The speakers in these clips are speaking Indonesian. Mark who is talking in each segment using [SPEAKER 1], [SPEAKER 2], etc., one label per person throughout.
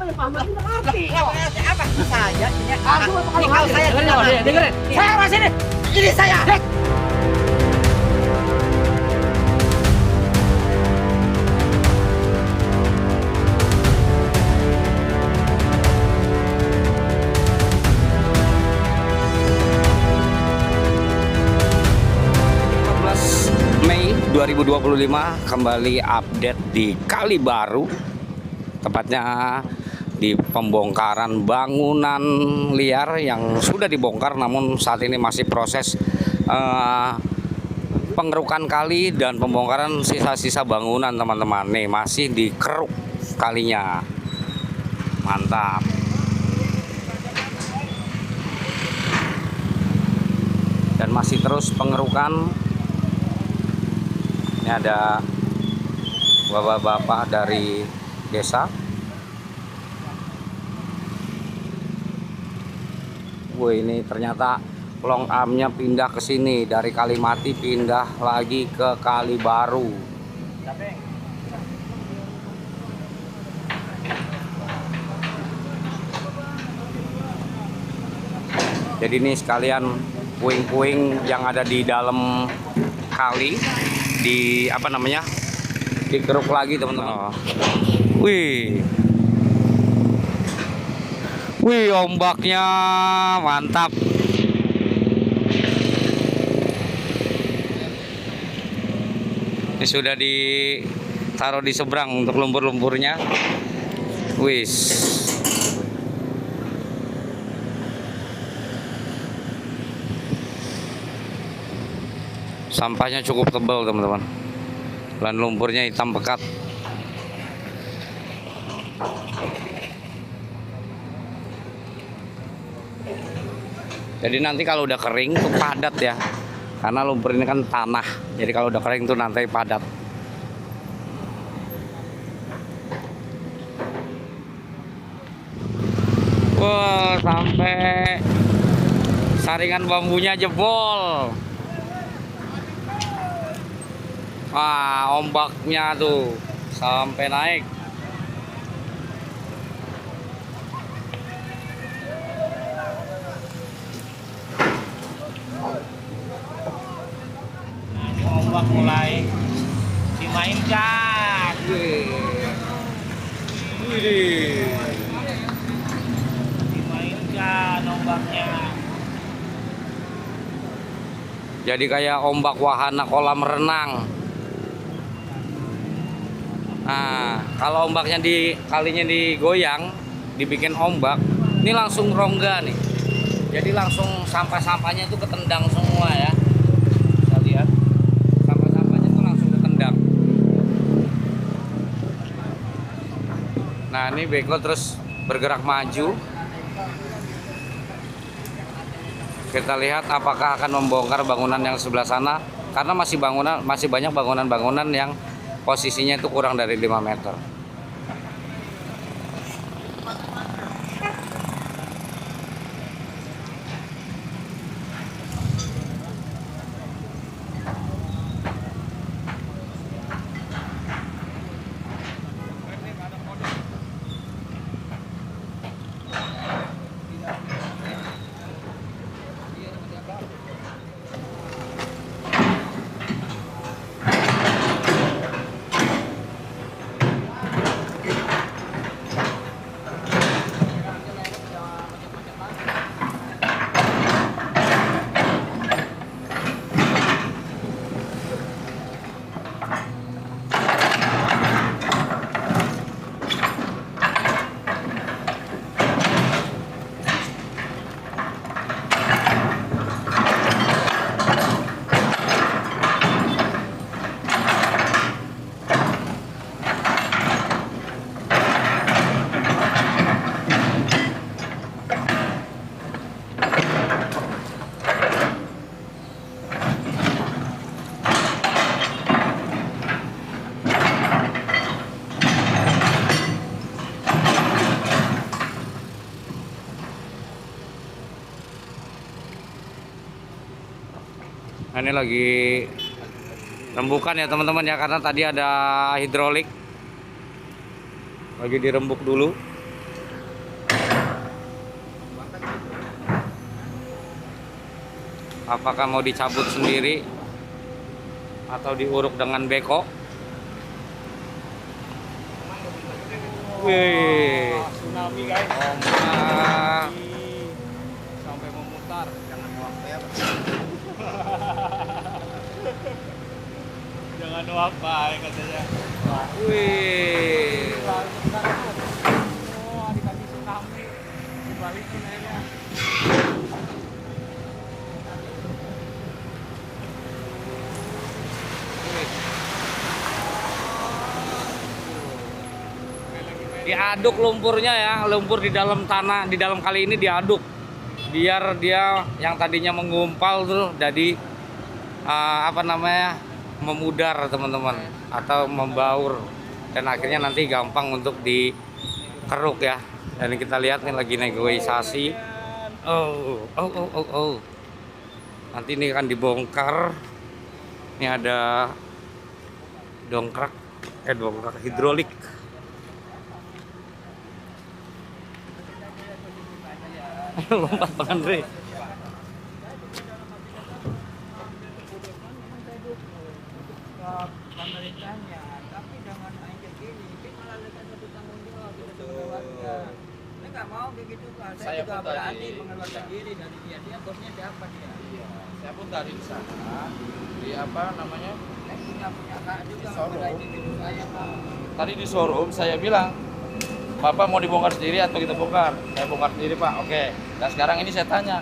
[SPEAKER 1] apa yang paham lagi ngerti.
[SPEAKER 2] Apa? Saya ini.
[SPEAKER 1] Aku kalau
[SPEAKER 2] saya
[SPEAKER 1] dengerin. Saya masih ini.
[SPEAKER 2] Ini saya.
[SPEAKER 3] Mei 2025 kembali update di Kali Baru, tepatnya di pembongkaran bangunan liar yang sudah dibongkar namun saat ini masih proses pengerukan kali dan pembongkaran sisa-sisa bangunan teman-teman. Nih masih dikeruk kalinya, mantap. Dan masih terus pengerukan. Ini ada bapak-bapak dari desa. Wih, ini ternyata long armnya pindah ke sini dari Kalimati, pindah lagi ke Kali Baru. Jadi ini sekalian puing-puing yang ada di dalam kali di apa namanya, dikeruk lagi teman-teman. Wih, ombaknya mantap. Ini sudah ditaruh di seberang untuk lumpur-lumpurnya. Wis, sampahnya cukup tebal teman-teman, dan lumpurnya hitam pekat. Jadi nanti kalau udah kering tuh padat ya, karena lumpur ini kan tanah. Jadi kalau udah kering tuh nanti padat. Wah, sampai saringan bambunya jebol. Wah, ombaknya tuh sampai naik.
[SPEAKER 1] Ombak mulai dimainkan. Dimainkan ombaknya.
[SPEAKER 3] Jadi kayak ombak wahana kolam renang. Nah, kalau ombaknya kalinya digoyang, dibikin ombak, ini langsung rongga nih. Jadi langsung sampah-sampahnya itu ketendang semua ya. Bisa lihat, sampah-sampahnya itu langsung ketendang. Nah, ini beko terus bergerak maju. Kita lihat apakah akan membongkar bangunan yang sebelah sana, karena masih banyak bangunan-bangunan yang posisinya itu kurang dari 5 meter. Nah, ini lagi rembukan ya teman-teman ya, karena tadi ada hidrolik, lagi dirembuk dulu. Apakah mau dicabut sendiri atau diuruk dengan beko? Wih,
[SPEAKER 1] Tsunami guys.
[SPEAKER 3] ombak.
[SPEAKER 1] Sampai memutar. Jangan uap ya. Jangan uap ya katanya.
[SPEAKER 3] Wih.
[SPEAKER 1] Oh, dikasih tsunami. Dibalikin airnya.
[SPEAKER 3] Diaduk lumpurnya ya, lumpur di dalam tanah, di dalam kali ini diaduk biar dia yang tadinya mengumpal tuh jadi memudar teman-teman, atau membaur, dan akhirnya nanti gampang untuk dikeruk ya. Dan kita lihat nih lagi negosiasi. Nanti ini akan dibongkar. Ini ada dongkrak hidrolik. Lompat Bang Andre.
[SPEAKER 2] Pemerintahnya, tapi jangan aja gini. Kita malah lekas satu tanggung jawab kita sebagai warga. Saya nggak mau begitu kan. Saya juga berani mengeluarkan diri dari dia. Dia bosnya siapa dia?
[SPEAKER 1] Saya pun tadi di sana di apa namanya?
[SPEAKER 2] Saya punya hak juga
[SPEAKER 1] Di showroom.
[SPEAKER 2] membela individu saya Pak.
[SPEAKER 1] Tadi di showroom saya bilang, Bapak mau dibongkar sendiri atau kita bongkar? Saya bongkar sendiri Pak. Oke. Dan sekarang ini saya tanya,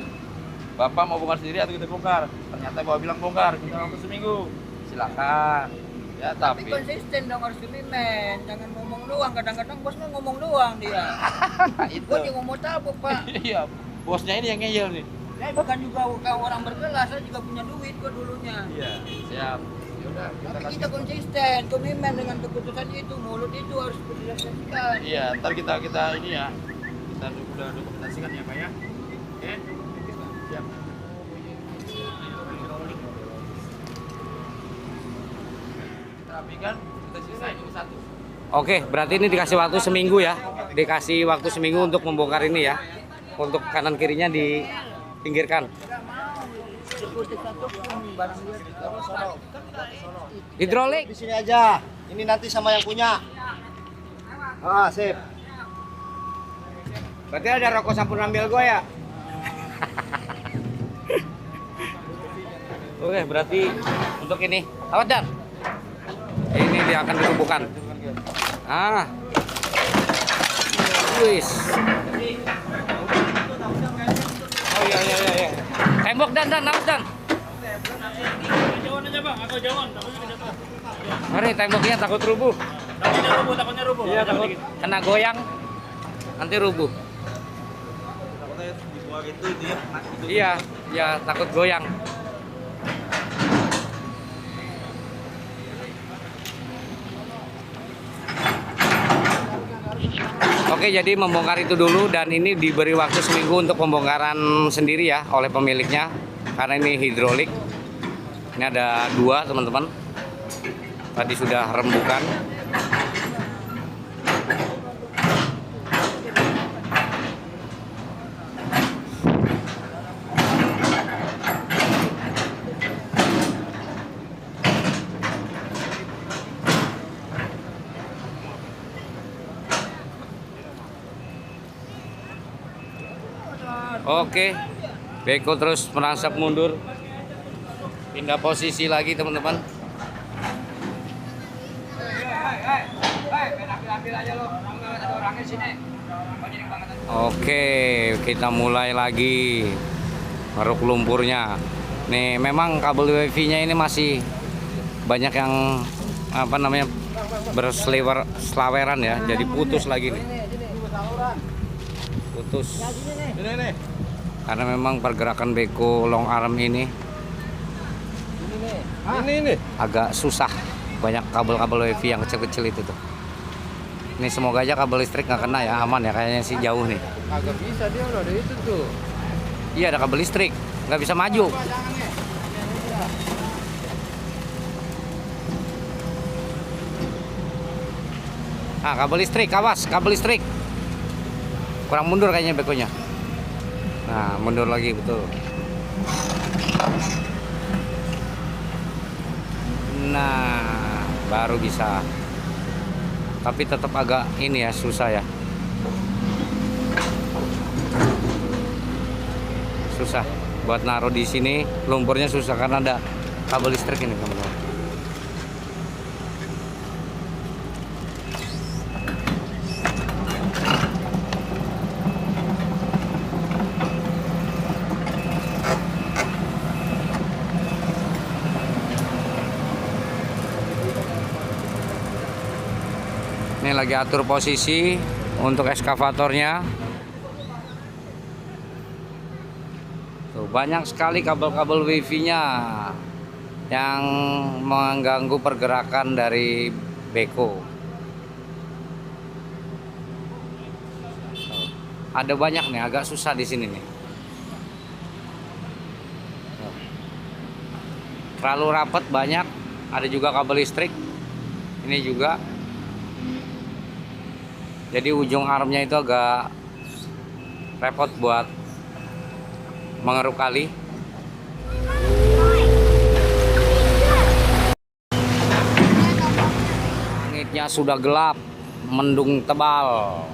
[SPEAKER 1] Bapak mau bongkar sendiri atau kita bongkar? Ternyata Bapak bilang bongkar. Kita waktu seminggu. Silakan. Ya
[SPEAKER 2] Tapi
[SPEAKER 1] tapi.
[SPEAKER 2] konsisten dong harus komitmen. Jangan ngomong doang. Kadang-kadang bosnya ngomong doang dia.
[SPEAKER 1] Nah, itu.
[SPEAKER 2] Bos juga mau tabuk Pak.
[SPEAKER 1] Iya. Bosnya ini yang ngeyel nih.
[SPEAKER 2] Saya bukan juga orang berkelas. Saya juga punya duit kok dulunya.
[SPEAKER 1] Iya. Siap. Yaudah kita
[SPEAKER 2] Tapi
[SPEAKER 1] kasih.
[SPEAKER 2] kita konsisten, komitmen dengan keputusan itu, mulut itu harus direalisasikan.
[SPEAKER 1] Iya. Ntar kita ini ya. Kita udah dokumentasikan ya Pak ya. Oke. Siap. Kita rapikan. Kita sisain ini satu.
[SPEAKER 3] Oke, berarti ini dikasih waktu seminggu ya. Dikasih waktu seminggu untuk membongkar ini ya. Untuk kanan kirinya dipinggirkan. Hidrolik.
[SPEAKER 4] Di sini aja. Ini nanti sama yang punya. Ah, sip.
[SPEAKER 3] Berarti ada rokok sampun ambil gue ya. Oke, berarti untuk ini. Awas Dan. Ini dia akan dikumpulkan. Ah. Wis. Oh iya. Tembok Dan, awas Dan.
[SPEAKER 1] Jauhan aja Bang, aku jauhan. Takutnya kejatuhan.
[SPEAKER 3] Mari temboknya takut rubuh.
[SPEAKER 1] Takutnya rubuh.
[SPEAKER 3] Iya, takut kena goyang nanti rubuh.
[SPEAKER 1] Takutnya dibuang itu dia.
[SPEAKER 3] Iya, takut goyang. Oke, jadi membongkar itu dulu, dan ini diberi waktu seminggu untuk pembongkaran sendiri ya oleh pemiliknya, karena ini hidrolik. Ini ada 2 teman-teman. Tadi sudah rembukan. Oke, beko terus merangsap mundur, pindah posisi lagi teman-teman. Oke, kita mulai lagi ngeruk lumpurnya. Nih, memang kabel wifi-nya ini masih banyak yang berselaweran ya, jadi putus lagi nih. Putus.
[SPEAKER 1] Ini.
[SPEAKER 3] Karena memang pergerakan beko long arm ini
[SPEAKER 1] Ini.
[SPEAKER 3] agak susah, banyak kabel-kabel wifi yang kecil-kecil itu tuh. Ini semoga aja kabel listrik nggak kena ya, aman ya, kayaknya sih jauh nih.
[SPEAKER 1] Agak bisa, dia udah ada itu tuh.
[SPEAKER 3] Iya, ada kabel listrik, nggak bisa maju. Ah, kabel listrik, awas, kabel listrik. Kurang mundur kayaknya bekonya. Nah, mundur lagi betul. Nah, baru bisa. Tapi tetap agak ini ya, susah ya. Susah buat naruh di sini, lumpurnya susah karena ada kabel listrik ini, teman-teman. Ini lagi atur posisi untuk ekskavatornya. Tuh, banyak sekali kabel-kabel wifi-nya yang mengganggu pergerakan dari beko. Tuh, ada banyak nih, agak susah di sini nih. Tuh. Terlalu rapat, banyak. Ada juga kabel listrik. Ini juga. Jadi ujung armnya itu agak repot buat mengeruk kali. Langitnya sudah gelap, mendung tebal,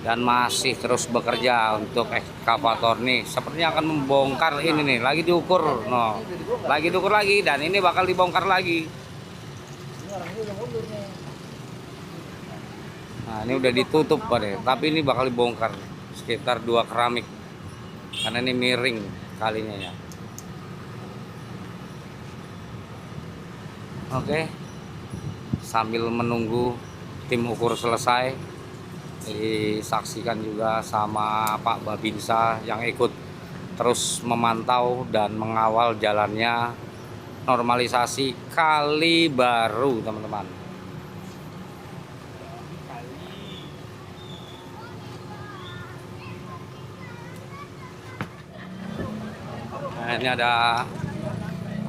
[SPEAKER 3] dan masih terus bekerja untuk ekskavator nih. Sepertinya akan membongkar ini nih, lagi diukur, no, lagi diukur lagi, dan ini bakal dibongkar lagi. Nah, ini udah ditutup Pak, tapi ini bakal dibongkar sekitar 2 keramik karena ini miring kalinya ya. Oke, sambil menunggu tim ukur selesai, disaksikan juga sama Pak Babinsa yang ikut terus memantau dan mengawal jalannya normalisasi kali baru, teman-teman. Nah, ini ada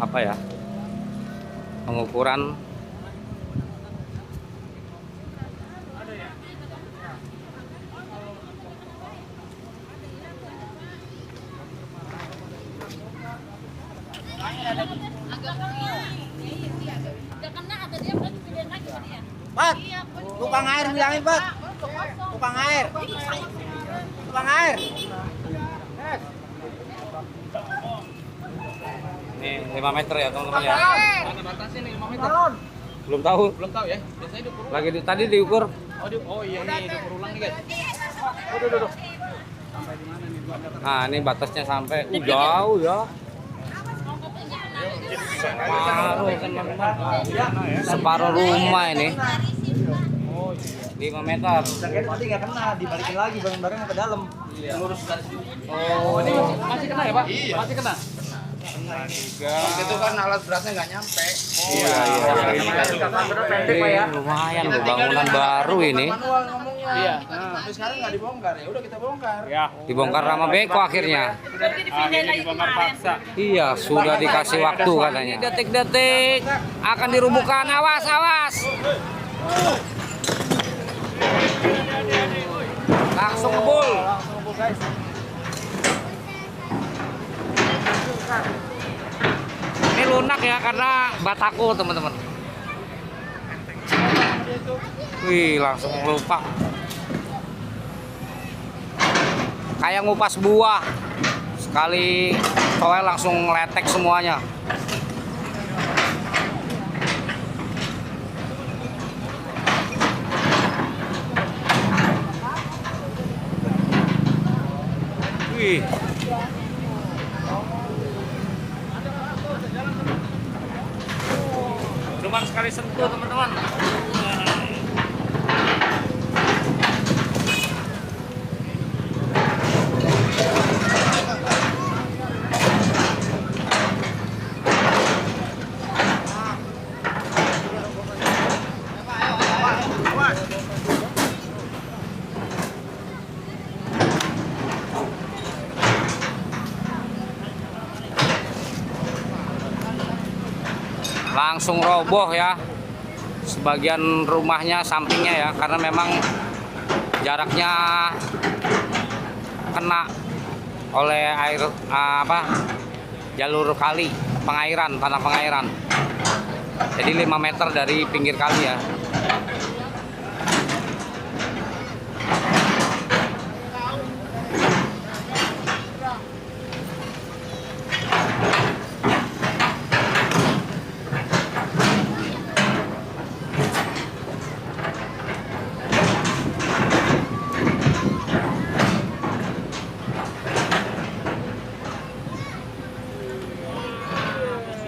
[SPEAKER 3] apa ya, pengukuran
[SPEAKER 4] Pat, tukang air bilangin Pat. Tukang air. Tukang air.
[SPEAKER 3] ini 5 meter ya teman-teman ya.
[SPEAKER 1] Mana batasnya nih 5 meter?
[SPEAKER 3] Belum tahu.
[SPEAKER 1] Belum tahu ya. Biasanya diukur.
[SPEAKER 3] Lagi tadi diukur.
[SPEAKER 1] Oh iya nih diukur ulang nih guys. Duh. Sampai di mana nih?
[SPEAKER 3] Nah, ini batasnya sampai jauh ya. Separuh teman-teman. Separuh rumah ini. 5 meter.
[SPEAKER 4] Sangkanya tadi nggak kena, dibalikin lagi barang-barang ke dalam.
[SPEAKER 1] Lurus garis.
[SPEAKER 3] Oh,
[SPEAKER 1] Ini masih kena ya Pak?
[SPEAKER 3] Iya.
[SPEAKER 1] Masih kena. Waktu itu kan alat beratnya nggak nyampe.
[SPEAKER 3] Iya. Ini lumayan loh, bangunan baru ini.
[SPEAKER 1] Manual ngomongnya. Iya. Tapi sekarang nggak dibongkar ya. Udah kita bongkar.
[SPEAKER 5] Ya,
[SPEAKER 3] Dibongkar sama beko akhirnya.
[SPEAKER 5] akhirnya dibongkar paksa.
[SPEAKER 3] Iya, sudah dikasih waktu katanya. Detik-detik akan dirubuhkan. Awas, awas. Langsung ngebul. Ini lunak ya karena bataku teman-teman. Wih, langsung lupa. Kayak ngupas buah. Sekali toel langsung letek semuanya. Wih. Cuma sekali sentuh teman-teman. Langsung roboh ya sebagian rumahnya, sampingnya ya, karena memang jaraknya kena oleh air jalur kali pengairan, tanah pengairan. Jadi 5 meter dari pinggir kali ya.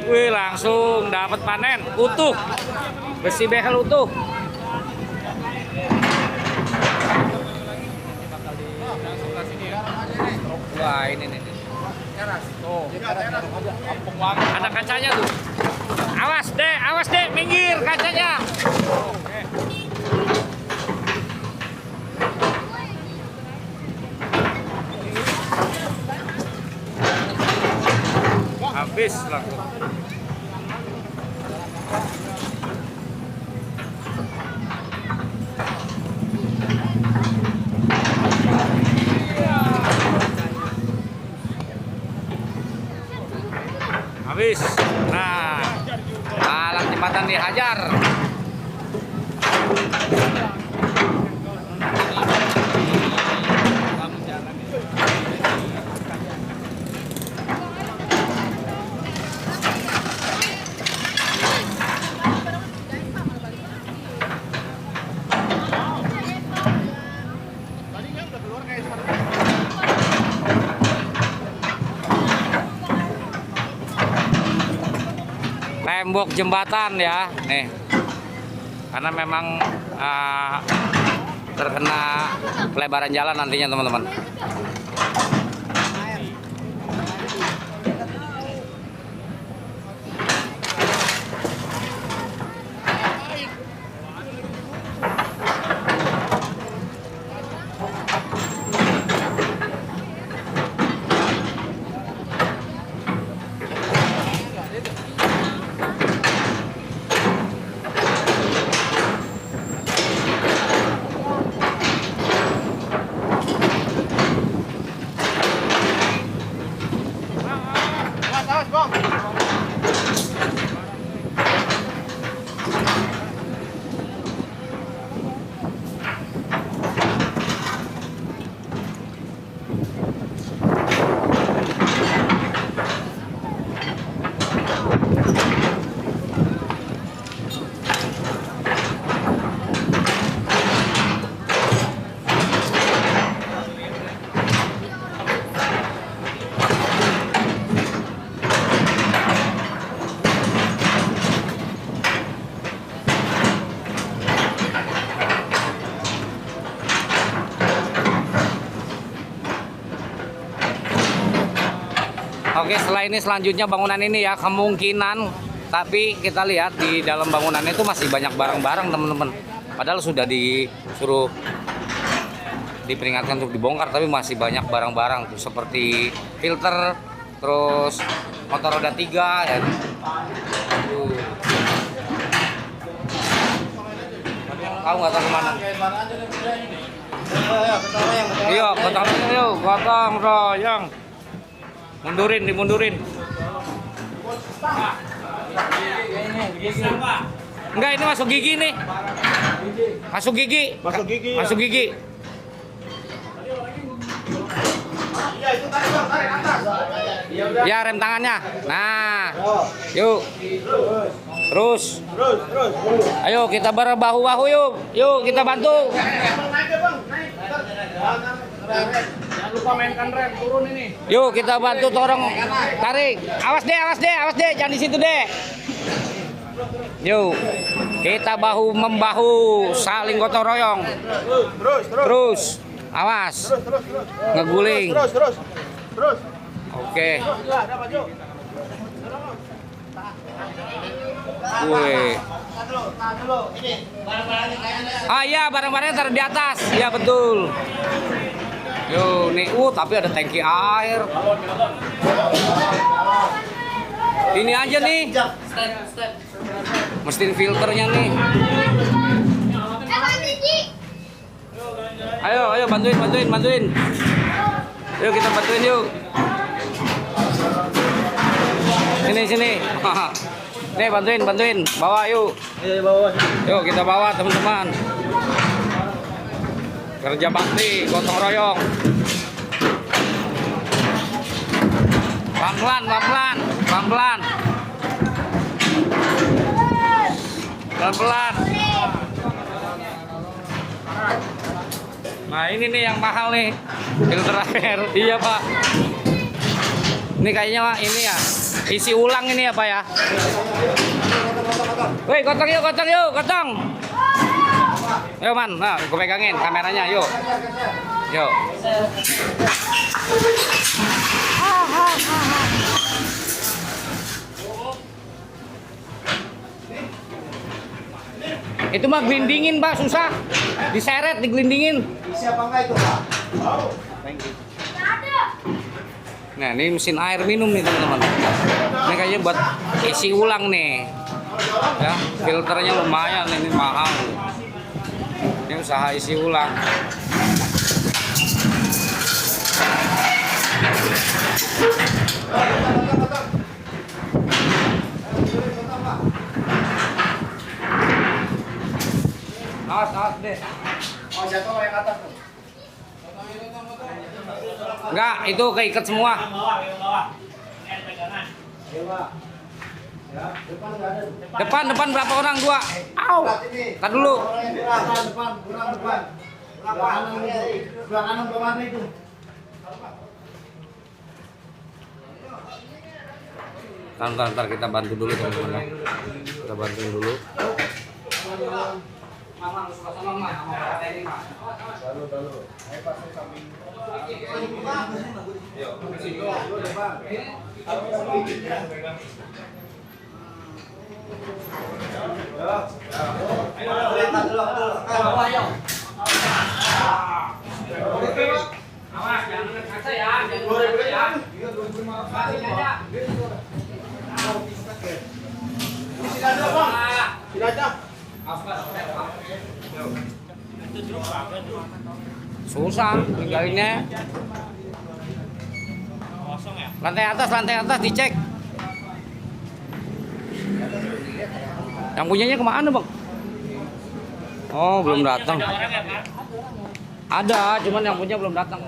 [SPEAKER 3] Wih, langsung dapat panen utuh, besi behel utuh. Wah, ini nih. Ada kacanya tuh. Awas deh, minggir kacanya. Habis langsung. Habis. Nah, alat jembatan dihajar. Tembok jembatan ya, nih, karena memang terkena pelebaran jalan nantinya teman-teman. Oke, setelah ini selanjutnya bangunan ini ya, kemungkinan, tapi kita lihat di dalam bangunan itu masih banyak barang-barang teman-teman. Padahal sudah disuruh diperingatkan untuk dibongkar, tapi masih banyak barang-barang tuh seperti filter, terus motor roda 3 ya. Tahu nggak tahu kemana? Iya, gotong royong, yuk, gotong royong. Dimundurin. Enggak, ini masuk gigi nih. Masuk gigi. Ya, rem tangannya. Nah, yuk. Terus. Ayo kita berbahu-bahu yuk. Yuk kita bantu.
[SPEAKER 5] Jangan lupa mainkan rem, turun ini.
[SPEAKER 3] Yuk kita bantu dorong, tarik. Awas deh, jangan di situ deh. Yuk kita bahu membahu, saling gotong royong. Terus, awas. Ngeguling. Terus. Oke. Wih. Ah iya, barang-barangnya taruh di atas. Iya betul. Yo, nih, tapi ada tangki air. Ini aja nih. Mesin filternya nih. Ayo bantuin. Yuk kita bantuin yuk. Sini. Nih bantuin. Bawa yuk.
[SPEAKER 4] Ayo bawa.
[SPEAKER 3] Yuk kita bawa teman-teman. Kerja bakti, gotong royong. Pelan-pelan. Nah ini nih yang mahal nih, filter air. Iya Pak. Ini kayaknya Pak, ini ya isi ulang ini ya Pak ya. Woi gotong yuk. Yuk man, nah gue pegangin kameranya yuk. Itu mah gelindingin Pak, susah. Diseret, digelindingin.
[SPEAKER 4] Siapa enggak itu, Pak?
[SPEAKER 3] Nah, ini mesin air minum nih teman-teman. Ini kayaknya buat isi ulang nih. Ya, filternya lumayan, ini mahal. Ini usaha isi ulang. Awas deh.
[SPEAKER 4] Oh, jatuh yang atas tuh.
[SPEAKER 3] Enggak, itu keikat semua. Depan berapa orang? 2. Au. Tar dulu.
[SPEAKER 4] Depan. Sebelah kanan mana itu?
[SPEAKER 3] Ntar kita bantu dulu teman-teman. Kita bantuin dulu. Mama suka sama Mama, sama ini Mama. Lalu. Ayo Pak, samping. Awas, jangan kaca ya, susah ninggalinnya. Lantai atas dicek. Yang punyanya kemana Bang? Oh belum datang. Ada, cuman yang punya belum datang.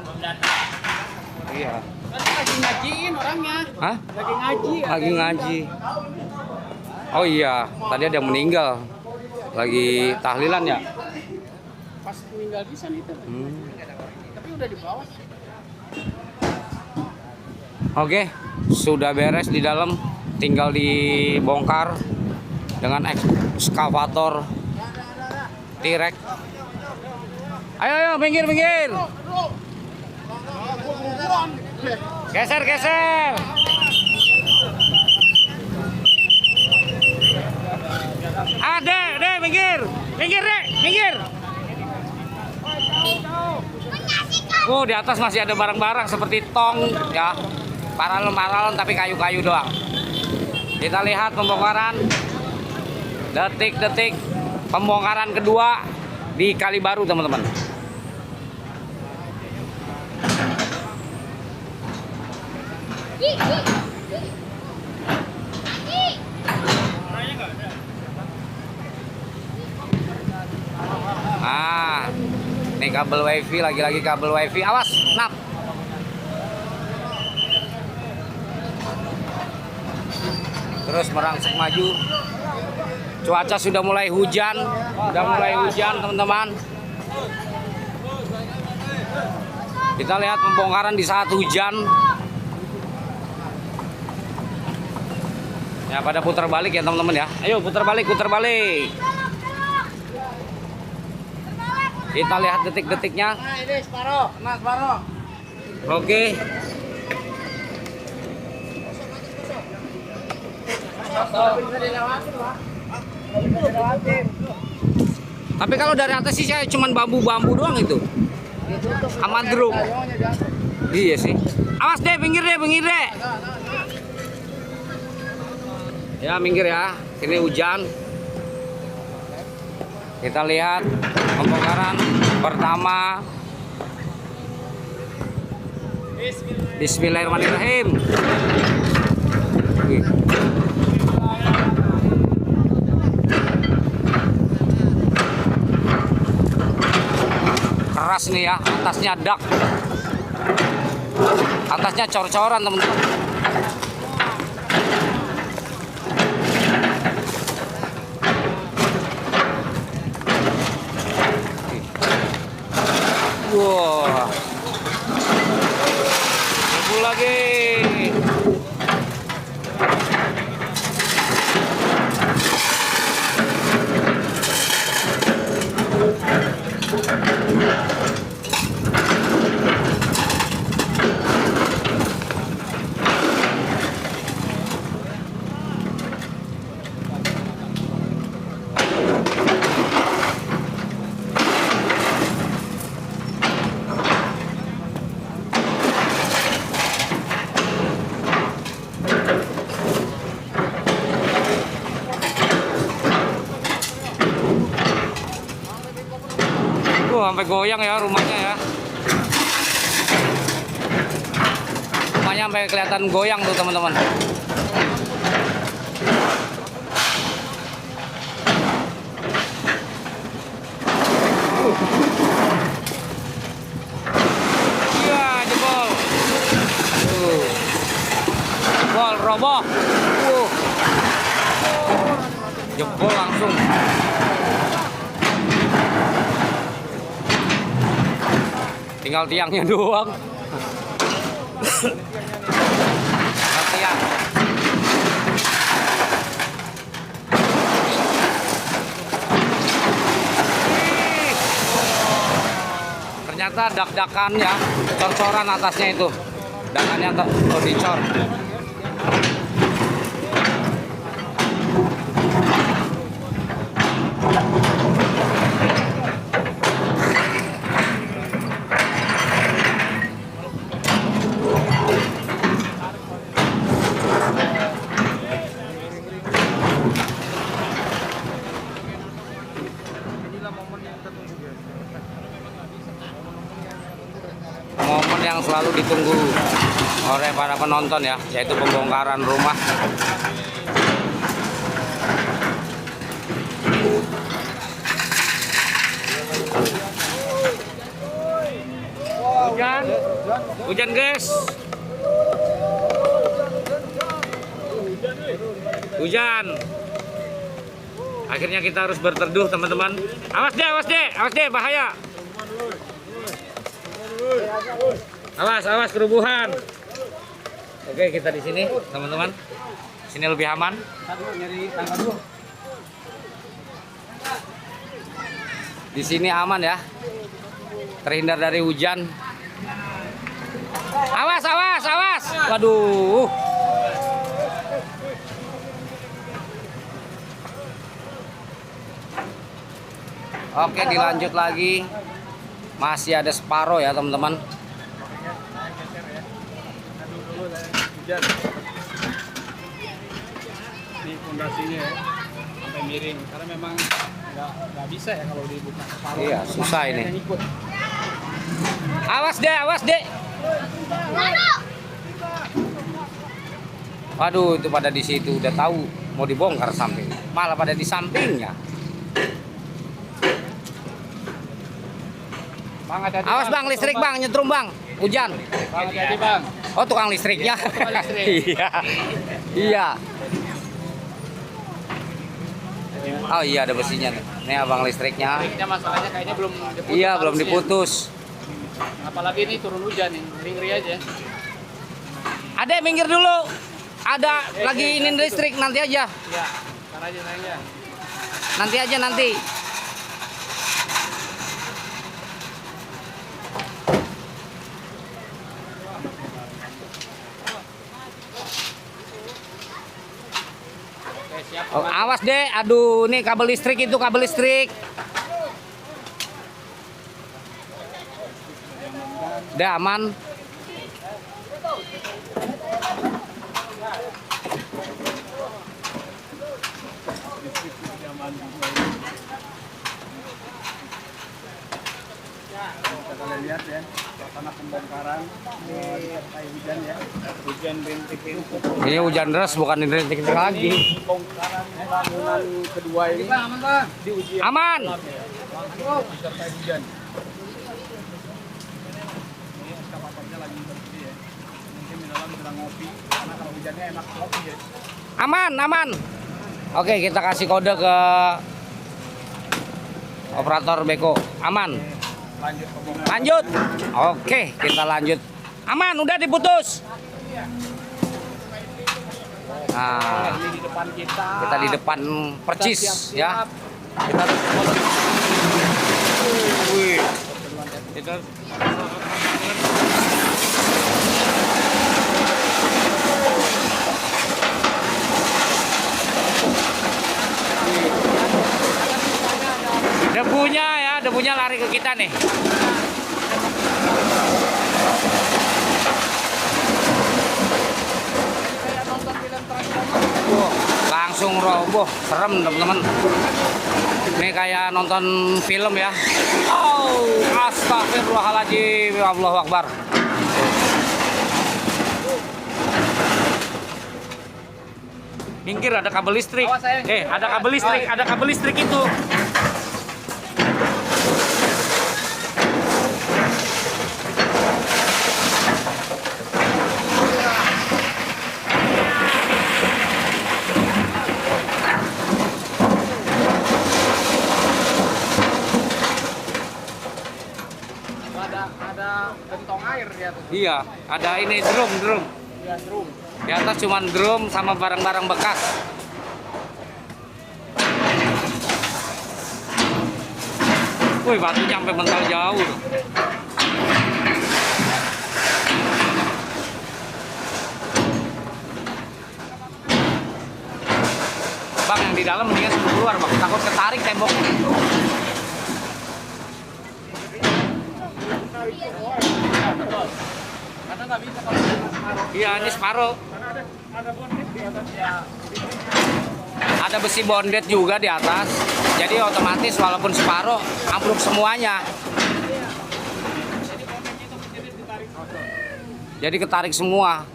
[SPEAKER 3] Iya.
[SPEAKER 2] Lagi ngajiin orangnya.
[SPEAKER 3] Hah?
[SPEAKER 2] Lagi ngaji.
[SPEAKER 3] Lagi ngaji. Oh iya, tadi ada yang meninggal. Lagi tahlilan ya?
[SPEAKER 2] Pas meninggal di sana itu. Tapi udah dibawa.
[SPEAKER 3] Oke, sudah beres di dalam, tinggal dibongkar dengan ekskavator T-Rex. Ayo, minggir. Geser. Dek, minggir. Oh, di atas masih ada barang-barang seperti tong, ya. Paralon tapi kayu-kayu doang. Kita lihat pembongkaran. Detik-detik pembongkaran kedua di Kalibaru, teman-teman. Ah, ini kabel wifi, lagi-lagi kabel wifi. Awas, nap. Terus merangsek maju. Cuaca sudah mulai hujan, teman-teman. Kita lihat pembongkaran di saat hujan. Ya, pada putar balik ya teman-teman ya. Ayo putar balik. Kita lihat detik-detiknya.
[SPEAKER 2] Nah, ini separuh.
[SPEAKER 3] Oke. Tapi kalau dari atas sih saya cuman bambu-bambu doang itu. Sama drum. Iya sih. Awas deh, pinggir deh. Ya, minggir ya. Ini hujan. Kita lihat pembongkaran pertama. Bismillahirrahmanirrahim. Wih. Keras nih ya, atasnya dak. Atasnya cor-coran teman-teman. Wah. Tunggu lagi. Sampai goyang ya rumahnya ya. Rumahnya sampai kelihatan goyang tuh teman-teman. Iya, jebol. Jebol, roboh. Jebol langsung. Tinggal tiangnya doang. Tiang. Ternyata dak-dakan ya, cor-coran atasnya itu. Dakannya dicor. Momen yang selalu ditunggu oleh para penonton ya, yaitu pembongkaran rumah. Hujan guys. Hujan. Akhirnya kita harus berteduh teman-teman. Awas deh, bahaya. Awas kerubuhan. Oke, kita di sini teman-teman. Sini lebih aman. Di sini aman ya. Terhindar dari hujan. Awas. Waduh. Oke, dilanjut lagi. Masih ada separuh ya teman-teman.
[SPEAKER 5] Ini fondasinya ya, sampai miring karena memang nggak bisa ya kalau dibuka separuh.
[SPEAKER 3] Iya, susah ini. Awas deh. Waduh, itu pada di situ udah tahu mau dibongkar samping, malah pada di sampingnya.
[SPEAKER 5] Bang, hati-hati,
[SPEAKER 3] Awas bang, listrik bang, nyetrum bang, hujan.
[SPEAKER 5] Bang, hati-hati bang.
[SPEAKER 3] Oh, tukang listriknya.
[SPEAKER 5] Tukang listrik.
[SPEAKER 3] Iya. Oh iya, ada besinya nih. Ini abang listriknya.
[SPEAKER 5] Listriknya masalahnya kayaknya belum diputus.
[SPEAKER 3] Iya, belum
[SPEAKER 5] harusnya.
[SPEAKER 3] diputus.
[SPEAKER 5] Apalagi ini turun hujan nih, ngeri-ngeri aja.
[SPEAKER 3] Adek minggir dulu. Ada lagi ini listrik, nanti aja.
[SPEAKER 5] Iya, ntar aja sayangnya.
[SPEAKER 3] Nanti.
[SPEAKER 5] Oke, siap.
[SPEAKER 3] Oh, awas deh, aduh, nih kabel listrik itu kabel listrik. Udah aman.
[SPEAKER 5] Kita lihat ya. suasana pembongkaran disertai hujan ya. Hujan rintik-rintik.
[SPEAKER 3] Ini hujan deras bukan rintik lagi.
[SPEAKER 5] Pembongkaran bangunan kedua ini diuji
[SPEAKER 3] Aman.
[SPEAKER 5] disertai hujan. Ini eskavatornya lagi bersih ya. Mungkin di dalam sedang ngopi karena kalau hujannya enak ngopi ya.
[SPEAKER 3] Aman, aman. Oke, kita kasih kode ke operator beko. Aman.
[SPEAKER 5] Lanjut pembongkaran.
[SPEAKER 3] Lanjut. Oke, kita lanjut. Aman, udah diputus. Nah,
[SPEAKER 5] Ini di depan kita.
[SPEAKER 3] kita di depan percis ya. Kita Wih. Kita debunya lari ke kita nih. Langsung roboh, serem teman-teman. Ini kayak nonton film ya. Oh, astagfirullahaladzim, Allahu Akbar. Minggir, ada kabel listrik. Ada kabel listrik itu.
[SPEAKER 5] Ada gentong air di atas.
[SPEAKER 3] Iya, ada ini drum.
[SPEAKER 5] Ya, drum.
[SPEAKER 3] Di atas cuman drum sama barang-barang bekas. Wih, batunya sampai mental jauh tuh. Bang, yang di dalam mendingan sebelum keluar, Bang. Takut ketarik temboknya.
[SPEAKER 5] Karena nggak bisa kalau separuh.
[SPEAKER 3] Iya, ini separuh.
[SPEAKER 5] Karena ada bonnet di atasnya.
[SPEAKER 3] Ada besi bondet juga di atas. Jadi otomatis walaupun separuh ambruk semuanya. Jadi ketarik semua.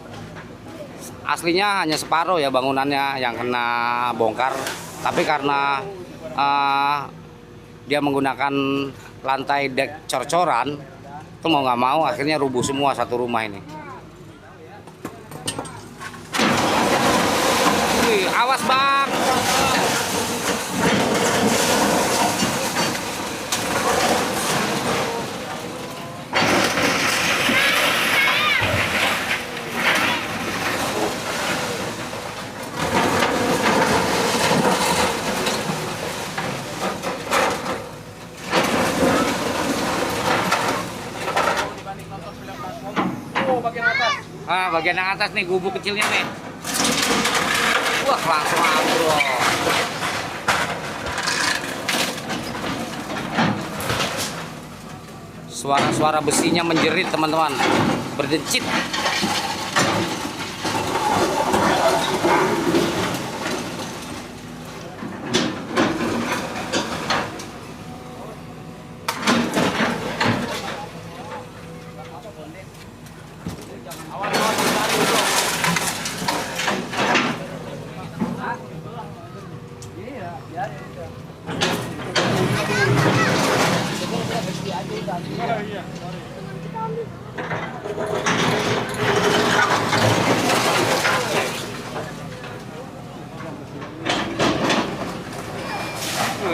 [SPEAKER 3] Aslinya hanya separuh ya bangunannya yang kena bongkar. Tapi karena dia menggunakan lantai dek cor-coran, itu mau nggak mau akhirnya rubuh semua satu rumah ini. Wih, awas bang.
[SPEAKER 5] Oh, bagian atas.
[SPEAKER 3] Ah, bagian yang atas nih, gubuk kecilnya nih. Wah, langsung ambruk. Suara-suara besinya menjerit, teman-teman. Berdencit.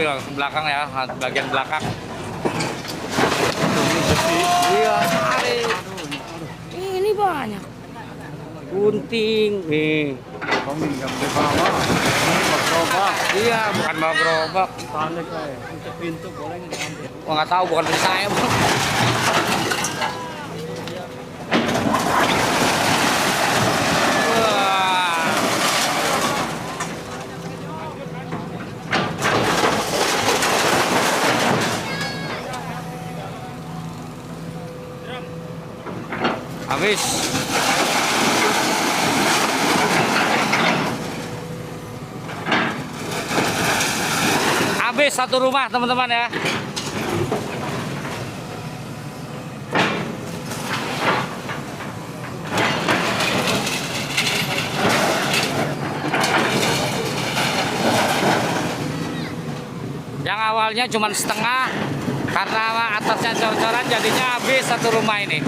[SPEAKER 3] Langsung belakang ya, bagian belakang. Iya, ini banyak gunting nih.
[SPEAKER 5] Kamu nggak boleh bawa. Gerobak.
[SPEAKER 3] Iya, bukan bawa gerobak.
[SPEAKER 5] Panik kayak. Untuk pintu boleh diambil.
[SPEAKER 3] Gua nggak tahu, bukan dari saya, Bang. Wah. Habis. Habis satu rumah, teman-teman ya. awalnya cuma setengah, karena atasnya cor-coran jadinya habis satu rumah ini.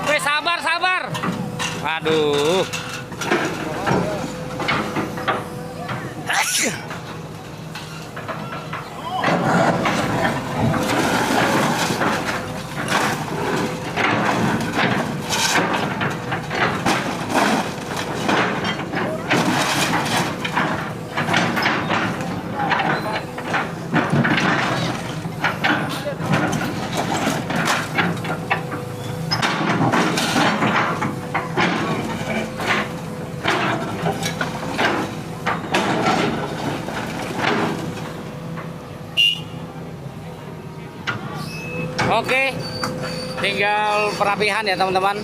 [SPEAKER 3] Weh, sabar, sabar. Aduh. Oke, tinggal perapihan ya teman-teman.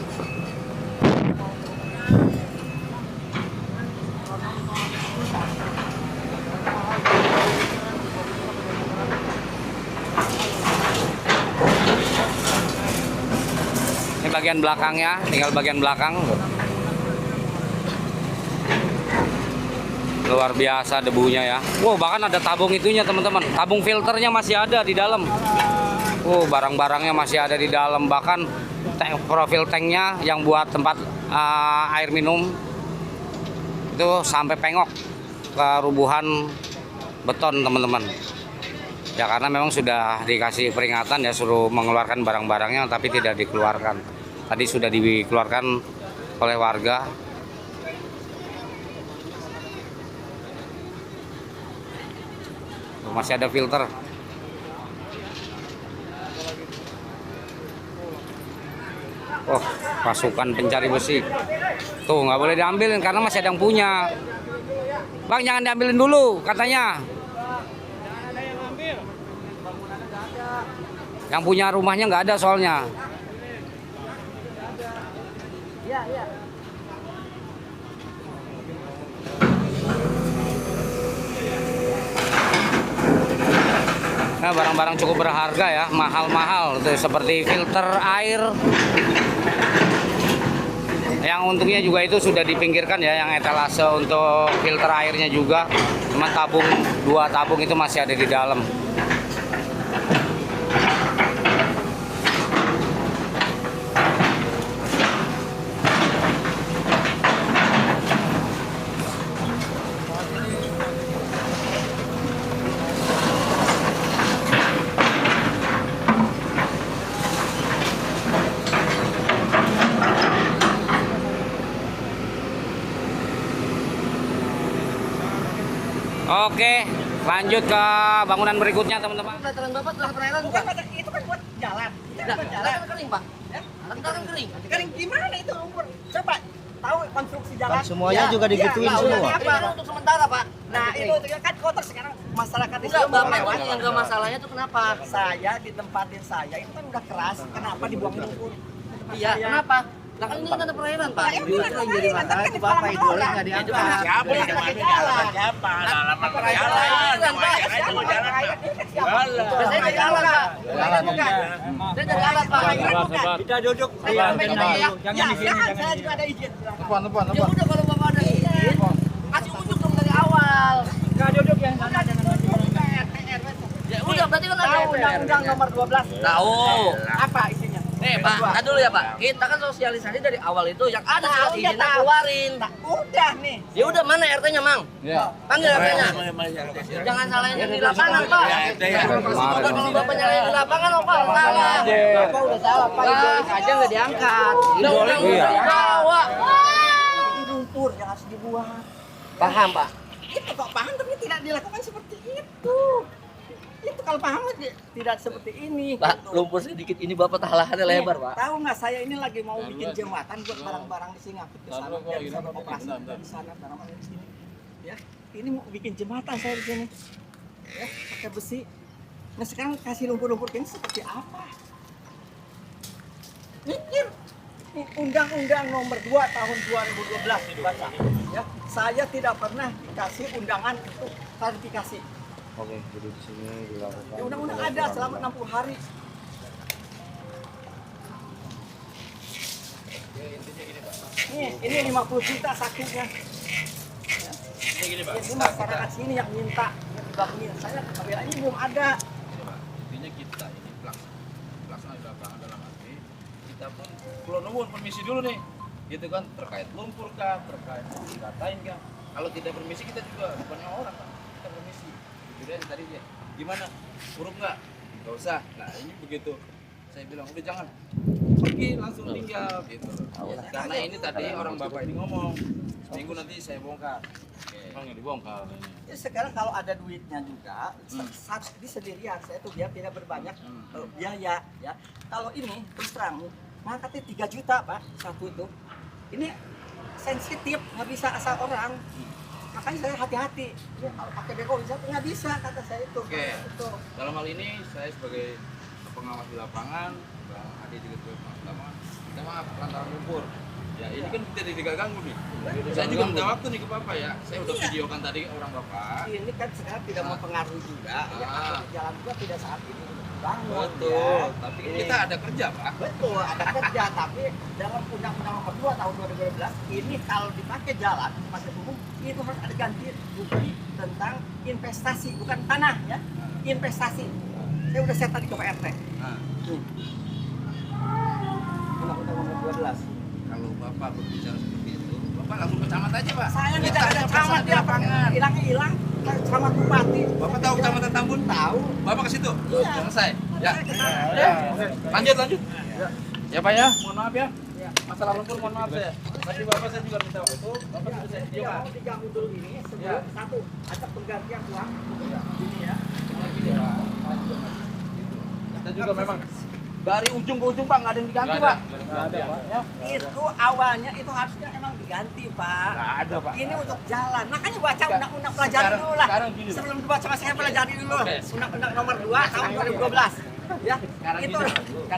[SPEAKER 3] Ini bagian belakangnya, tinggal bagian belakang. Luar biasa debunya ya. Wow, bahkan ada tabung itunya teman-teman. Tabung filternya masih ada di dalam. Barang-barangnya masih ada di dalam, bahkan profil tanknya yang buat tempat air minum itu sampai pengok ke rubuhan beton teman-teman. Ya karena memang sudah dikasih peringatan ya, suruh mengeluarkan barang-barangnya tapi tidak dikeluarkan. Tadi sudah dikeluarkan oleh warga. Masih ada filter. Oh, pasukan pencari besi. Tuh, nggak boleh diambilin karena masih ada yang punya. Bang, jangan diambilin dulu katanya. Yang punya rumahnya nggak ada soalnya. Nah, barang-barang cukup berharga ya, mahal-mahal tuh, seperti filter air. Yang untungnya juga itu sudah dipinggirkan ya, yang etalase untuk filter airnya juga. Cuma tabung, 2 tabung itu masih ada di dalam. Oke, lanjut ke bangunan berikutnya teman-teman.
[SPEAKER 4] Pelataran Bapak telah perairan bukan?
[SPEAKER 2] Itu kan buat jalan.
[SPEAKER 4] Tidak, jalan kan kering, Pak. Kan kering.
[SPEAKER 2] Kering gimana itu lumpur? Coba tahu konstruksi jalan.
[SPEAKER 4] Kan semuanya juga digituin semua.
[SPEAKER 2] Apa? Untuk sementara, Pak. Nah, itu kan kotor sekarang masyarakat di sini
[SPEAKER 4] Bapak yang enggak masalahnya tuh kenapa?
[SPEAKER 2] saya di tempatin saya itu kan udah keras, kenapa dibuang lumpur?
[SPEAKER 4] Iya, kenapa? Nah kan ini kan ada perairan, Pak.
[SPEAKER 2] Itu
[SPEAKER 4] yang jadi masalah itu Bapak idolnya enggak diangkat.
[SPEAKER 2] Siapa yang pakai jalan?
[SPEAKER 6] Siapa? Alamat
[SPEAKER 2] Perairan, Pak. Siapa?
[SPEAKER 4] Saya dari alat, Pak.
[SPEAKER 2] Bukan.
[SPEAKER 4] Saya dari alat, Pak.
[SPEAKER 5] Kita duduk.
[SPEAKER 2] Jangan di sini, saya juga ada izin.
[SPEAKER 4] Ya udah kalau Bapak ada izin, kasih unjuk dong dari awal.
[SPEAKER 2] Enggak duduk ya.
[SPEAKER 4] Ya udah berarti kan ada
[SPEAKER 2] Tahu Undang-Undang nomor 12.
[SPEAKER 4] Tahu.
[SPEAKER 2] Apa isinya?
[SPEAKER 4] Nih Pak, kan dulu ya Pak. Kita kan sosialisasi dari awal itu yang ada surat
[SPEAKER 2] Tahu,
[SPEAKER 4] izinnya
[SPEAKER 2] tahu.
[SPEAKER 4] keluarin.
[SPEAKER 2] Udah nih.
[SPEAKER 4] Ya udah mana RT-nya, Mang?
[SPEAKER 5] Ya.
[SPEAKER 4] Panggil RT-nya. Jangan salahin yang di lapangan, Pak. Kalau Bapak nyalahin di lapangan, Bapak salah.
[SPEAKER 2] Bapak udah salah, Pak. Idolik aja nggak diangkat.
[SPEAKER 4] Undang-undang
[SPEAKER 3] Iya.
[SPEAKER 4] bawa.
[SPEAKER 2] Ini lumpur yang harus dibuang.
[SPEAKER 4] Paham, Pak?
[SPEAKER 2] Itu kok paham tapi tidak dilakukan seperti itu. Itu kalau paham tidak seperti ini.
[SPEAKER 4] Pak, lumpur sedikit ini Bapak lahannya lebar, Pak.
[SPEAKER 2] Tahu nggak saya ini lagi mau bikin jembatan buat barang-barang di sini ngangkut ke sana, biar bisa beroperasi di sana barang-barang di sini. Ya, ini mau bikin jembatan saya di sini. ya, pakai besi. Nah sekarang kasih lumpur-lumpur ini seperti apa? Mikir. Ini Undang-Undang nomor 2 tahun 2012 dibaca. Ya, saya tidak pernah dikasih undangan untuk klarifikasi.
[SPEAKER 3] Oke, jadi di sini dilakukan.
[SPEAKER 2] Ya, undang-undang ada selama 60 hari. Ini 50 juta sakunya.
[SPEAKER 1] Ini gini Pak,
[SPEAKER 2] Ini masyarakat sini yang minta dibangunin. Saya KBA ini belum ada.
[SPEAKER 1] Ini, Pak. Intinya kita ini pelaksana di lapangan dalam arti kita pun perlu nuwun permisi dulu nih, gitu kan, terkait lumpur kah, terkait dikatain kah. Kalau tidak permisi kita juga bukannya orang kan, kita permisi. Itu dia tadi dia, gimana, huruf nggak? Nggak usah. Nah ini begitu, saya bilang udah jangan pergi langsung tinggal gitu. Karena ini tadi orang bapak ini ngomong seminggu nanti saya bongkar. Emang yang dibongkar ini.
[SPEAKER 2] Ya, sekarang kalau ada duitnya juga, saat ini sendirian saya tuh biar tidak berbanyak biaya ya. Kalau ini terus terang, ngangkatnya 3 juta Pak satu itu. Ini sensitif, nggak bisa asal orang. Makanya saya hati-hati. Ya, kalau pakai beko bisa nggak bisa kata saya itu.
[SPEAKER 1] Oke.
[SPEAKER 2] Itu.
[SPEAKER 1] Dalam hal ini saya sebagai pengawas di lapangan, Bang Adi juga sebagai pengawas di lapangan, kita maaf lantaran lumpur. Ya ini kan tidak ganggu nih. Saya juga minta waktu nih ke Bapak ya. Saya udah videokan tadi orang Bapak.
[SPEAKER 2] Ini kan sekarang tidak mempengaruhi juga. Ya, kalau di jalan juga tidak saat ini bangun.
[SPEAKER 1] Betul.
[SPEAKER 2] Ya.
[SPEAKER 1] Tapi
[SPEAKER 2] Ini.
[SPEAKER 1] kita ada kerja Pak.
[SPEAKER 2] Betul, ada kerja, tapi dalam Undang-Undang Nomor 2 tahun 2012 ini kalau dipakai jalan fasilitas umum itu harus ada ganti rugi tentang investasi, bukan tanah ya, investasi. Saya udah share tadi ke Pak RT.
[SPEAKER 1] Nah,
[SPEAKER 2] Undang-Undang Nomor 12.
[SPEAKER 1] kalau Bapak berbicara seperti itu, Bapak langsung ke camat aja Pak.
[SPEAKER 2] Saya
[SPEAKER 1] Kita
[SPEAKER 2] tidak ada
[SPEAKER 1] ada
[SPEAKER 2] camat di lapangan. Hilang, camat bupati.
[SPEAKER 1] Bapak tahu kecamatan Tambun?
[SPEAKER 2] Tahu.
[SPEAKER 1] Bapak ke situ?
[SPEAKER 2] Iya.
[SPEAKER 1] Selesai. Ya.
[SPEAKER 2] Saya ke sana.
[SPEAKER 1] Lanjut. Ya Pak ya, mohon maaf ya. Masalah lumpur mohon maaf saya. Tadi Bapak saya juga minta waktu. Bapak juga saya
[SPEAKER 2] Tidak
[SPEAKER 1] videokan.
[SPEAKER 2] mau diganggu dulu ini sebelum
[SPEAKER 1] Ya.
[SPEAKER 2] satu ada penggantian uang ini ya.
[SPEAKER 1] Kita juga memang dari ujung ke ujung Pak nggak ada yang diganti Pak. Nggak ada Pak. Ya.
[SPEAKER 2] Itu awalnya itu harusnya emang diganti Pak.
[SPEAKER 1] Nggak ada Pak.
[SPEAKER 2] Ini untuk jalan. Makanya baca undang-undang pelajari
[SPEAKER 1] Sekarang-
[SPEAKER 2] dulu lah.
[SPEAKER 1] sekarang gini, Pak.
[SPEAKER 2] Sebelum dibaca sama saya pelajari dulu.
[SPEAKER 1] Oke.
[SPEAKER 2] Undang-undang nomor 2 tahun 2012. Ya.
[SPEAKER 1] Sekarang
[SPEAKER 2] Itu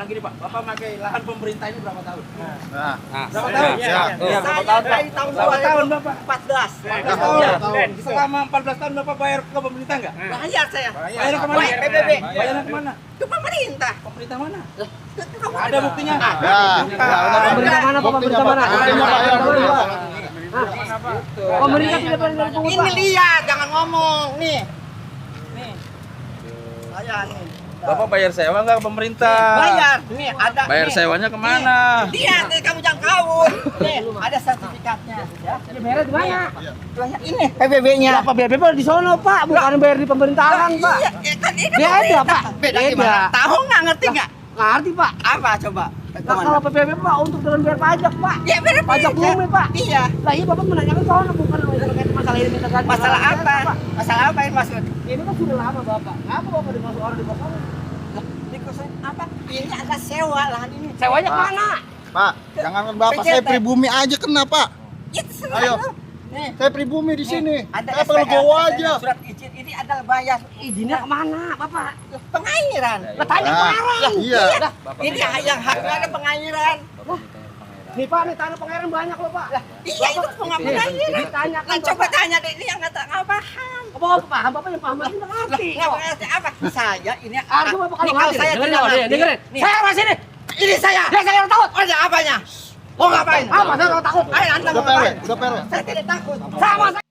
[SPEAKER 1] gini Pak. Bapak pakai lahan pemerintah ini berapa tahun?
[SPEAKER 3] Nah,
[SPEAKER 1] Berapa tahun?
[SPEAKER 3] ya.
[SPEAKER 1] Iya, berapa
[SPEAKER 2] saya
[SPEAKER 1] tahun Pak?
[SPEAKER 2] dari tahun
[SPEAKER 1] Berapa tahun Bapak?
[SPEAKER 2] 2014.
[SPEAKER 1] 14 tahun. Selama 14 tahun Bapak bayar ke pemerintah nggak?
[SPEAKER 2] Bayar saya.
[SPEAKER 1] Bayar kemana?
[SPEAKER 2] Bayar PBB.
[SPEAKER 1] Bayarnya kemana?
[SPEAKER 2] Ke pemerintah.
[SPEAKER 1] Pemerintah mana?
[SPEAKER 2] Ke
[SPEAKER 1] Nggak ada buktinya.
[SPEAKER 3] Ya,
[SPEAKER 2] Pemerintah
[SPEAKER 3] mana Pak? Pemerintah mana?
[SPEAKER 2] Pemerintah tidak pernah ini lihat, jangan ngomong. Nih. Saya nih.
[SPEAKER 1] Bapak bayar sewa nggak ke pemerintah?
[SPEAKER 2] Bayar. Nih ada.
[SPEAKER 1] Bayar
[SPEAKER 2] nih.
[SPEAKER 1] sewanya kemana?
[SPEAKER 2] Lihat, nih, kamu jangan kawur. Nih, ada sertifikatnya. Ya.
[SPEAKER 4] Bayar di mana?
[SPEAKER 2] Ini PBB-nya.
[SPEAKER 4] Apa BBB di sono, Pak? Bukan bayar di pemerintahan, Pak.
[SPEAKER 2] Iya, ya kan ini
[SPEAKER 4] Beda,
[SPEAKER 2] pemerintah.
[SPEAKER 4] Pak.
[SPEAKER 2] Beda
[SPEAKER 4] Beda.
[SPEAKER 2] gimana? Tahu nggak, ngerti nggak?
[SPEAKER 4] Ngerti, Pak.
[SPEAKER 2] Apa coba?
[SPEAKER 4] Nah, kalau PBB, Pak, untuk turun bayar pajak, Pak.
[SPEAKER 2] Ya benar
[SPEAKER 4] Pajak bumi, Pak.
[SPEAKER 2] Iya.
[SPEAKER 4] Lah iya, Bapak menanyakan sono bukan terkait masalah ini minta ganti.
[SPEAKER 2] Masalah apa?
[SPEAKER 4] Pak.
[SPEAKER 2] Masalah apa yang maksud?
[SPEAKER 4] Ini kan sudah lama, Bapak. Ngapa Bapak dimasuk orang di kosong?
[SPEAKER 2] Di kosan apa? Ini ada sewa lahan ini.
[SPEAKER 4] Sewanya kemana?
[SPEAKER 6] Pak, jangan Bapak, saya pribumi aja kena, Pak.
[SPEAKER 2] Ya terserah
[SPEAKER 6] Ayo.
[SPEAKER 2] lu. Nih.
[SPEAKER 6] Saya pribumi di sini.
[SPEAKER 2] Ada
[SPEAKER 6] Saya perlu
[SPEAKER 2] SPR,
[SPEAKER 6] gowo
[SPEAKER 2] ada
[SPEAKER 6] aja.
[SPEAKER 2] Surat izin ini adalah bayar
[SPEAKER 4] Izinnya kemana, Bapak?
[SPEAKER 2] pengairan.
[SPEAKER 4] Lah tanya
[SPEAKER 6] Nah,
[SPEAKER 4] kemarin.
[SPEAKER 6] iya.
[SPEAKER 2] Ini yang haknya ada pengairan.
[SPEAKER 4] Nih, Pak, nih tanah pengairan banyak loh, Pak.
[SPEAKER 2] Iya itu pengairan.
[SPEAKER 4] Ditanyakan,
[SPEAKER 2] Nah, coba
[SPEAKER 4] Bapak.
[SPEAKER 2] tanya deh ini yang nggak paham.
[SPEAKER 4] Bapak paham, Bapak yang paham lagi nggak ngerti.
[SPEAKER 2] Nggak ngerti apa? Saya ini
[SPEAKER 4] Harusnya Bapak kalau ngerti,
[SPEAKER 2] saya
[SPEAKER 4] dengerin,
[SPEAKER 2] tidak
[SPEAKER 4] Pak,
[SPEAKER 2] ngerti.
[SPEAKER 4] dengerin.
[SPEAKER 2] Nih,
[SPEAKER 4] Saya orang sini.
[SPEAKER 2] ini saya.
[SPEAKER 4] Ya, saya orang takut.
[SPEAKER 2] Ada apanya? Mau ngapain?
[SPEAKER 4] Apa? Saya orang takut.
[SPEAKER 2] Ayo, anda
[SPEAKER 6] Udah
[SPEAKER 2] mau ngapain?
[SPEAKER 6] pewe, udah pewe.
[SPEAKER 2] Saya tidak takut.
[SPEAKER 4] Sama saya.